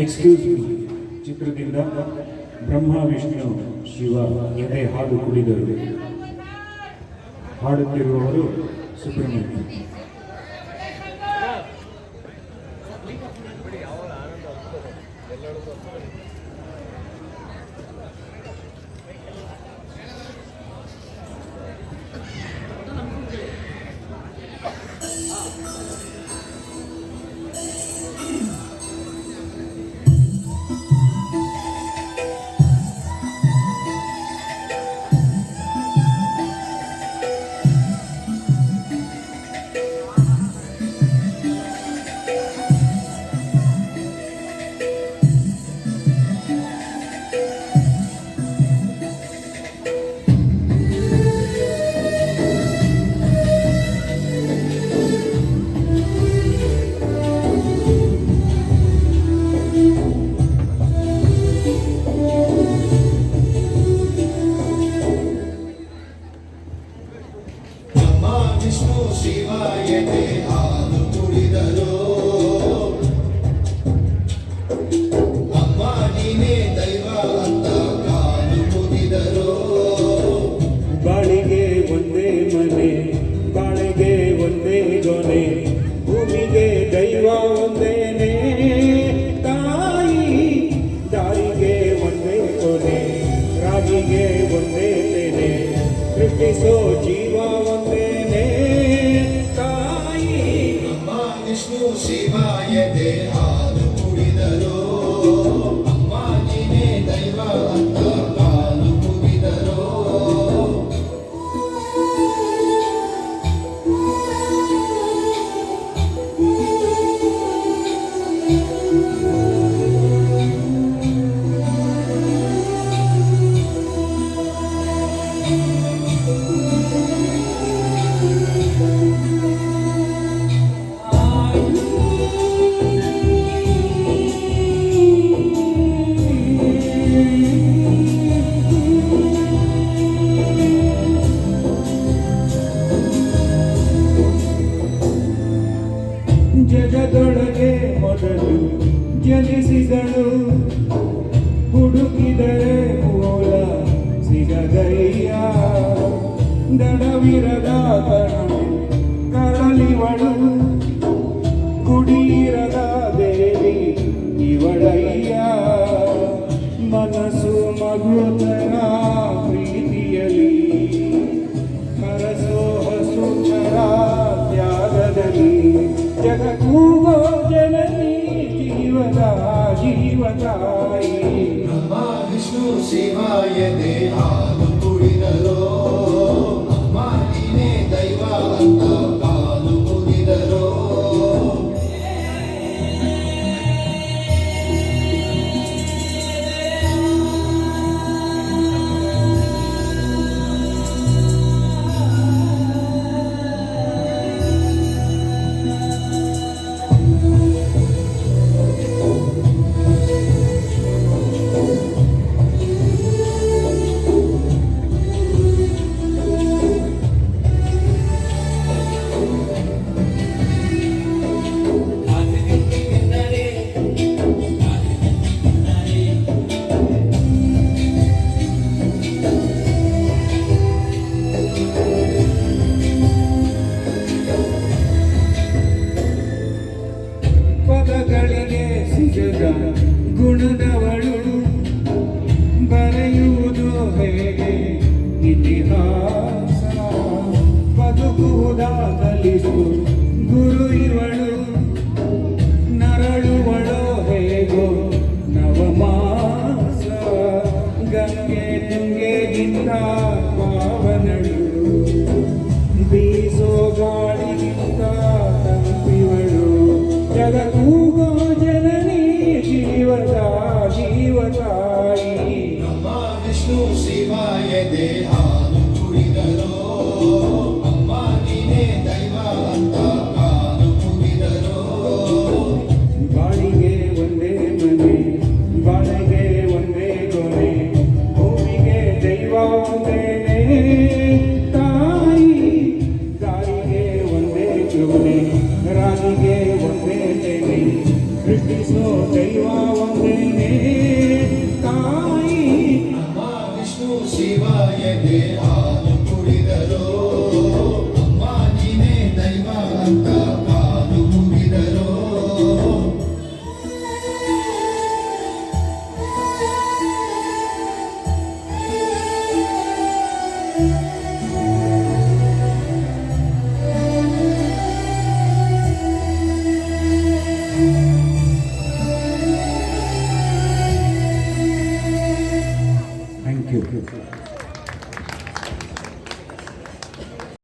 Excuse me ಚಿತ್ರದಿಂದ ಬ್ರಹ್ಮ ವಿಷ್ಣು ಶಿವ ಎದೆ ಹಾಡು ಕುಡಿದರು. ಹಾಡುತ್ತಿರುವವರು ಸುಬ್ರಹ್ಮಣ್ಯ. ವಿಷ್ಣು ಶಿವಾಯತೆ ಹಾಲು ಕುಡಿದರು. ಅಮ್ಮ ನೀನೇ ದೈವ ಅಂತ ಕಾಲು ಕುಡಿದರು. ಬಾಳಿಗೆ ಒಂದೇ ಮನೆ, ಬಾಳಿಗೆ ಒಂದೇ ಗೊನೆ, ಭೂಮಿಗೆ ದೈವ ಒಂದೇನೆ ತಾಯಿ, ದಾರಿಗೆ ಒಂದೇ ಕೊನೆ, ರಾಗಿಗೆ ಒಂದೇ ತೆನೆ, ಸೃಷ್ಟಿಸೋ ಜೀವ ಒಂದೇನೆ ತಾಯಿ. ಅಮ್ಮ ವಿಷ್ಣು ಶಿವಾಯತೆ ಹಾಲು ಕುಡಿದರು. ಅಮ್ಮ ನೀನೇ ದೈವ ಅಂತ ಕಾಲು ಕುಡಿದರು. ಜಗದೊಳಗೆ ಮೊದಲು ಜನಿಸಿದಳು, ಹುಡುಕಿದರೆ ಮೂಲ ಸಿಗದಯ್ಯ, ದಡವಿರದ ಕಡಲಿವಳು, ಗುಡಿಯಿರದ ದೇವಿ ಇವಳಯ್ಯ, ಮನಸ್ಸು ಮಗುತರ ಪ್ರೀತಿಯಲಿ, ಹರಸೋ ಹಸುಚರ ತ್ಯಾಗದಲ್ಲಿ, ಜಗತ್ತೂಗೋ ಜನನಿ ಜೀವದಾಯಿ. ಅಮ್ಮ ವಿಷ್ಣು ಶಿವಾಯತೆ ಹಾಲು ಕುಡಿದರು. ಅಮ್ಮ ನೀನೇ ದೈವ ಅಂತ ಕಾಲು ಕುಡಿದರು. ಪದಗಳಿಗೆ ಸಿಗದ ಗುಣದವಳು, ಬರೆಯುವುದು ಹೇಗೆ ಇತಿಹಾಸ, ಬದುಕುವುದ ಕಲಿಸು ಗುರು ಇವಳು, ನರಳುವಳೋ ಹೇಗೋ ನವಮಾಸ, ಗಂಗೆ ತುಂಗೆಗಿಂತ ಪಾವನಳು, ಬೀಸೋ ಗಾಳಿಗಿಂತ ತಂಪಿವಳು, ಜಗತ್ತೂಗೋ ಜನನಿ ಉಳಿಸೋ ದೈವ ಒಂದೇನೆ ತಾಯಿ ಬ್ರಹ್ಮ ವಿಷ್ಣು ಶಿವ ಎದೆ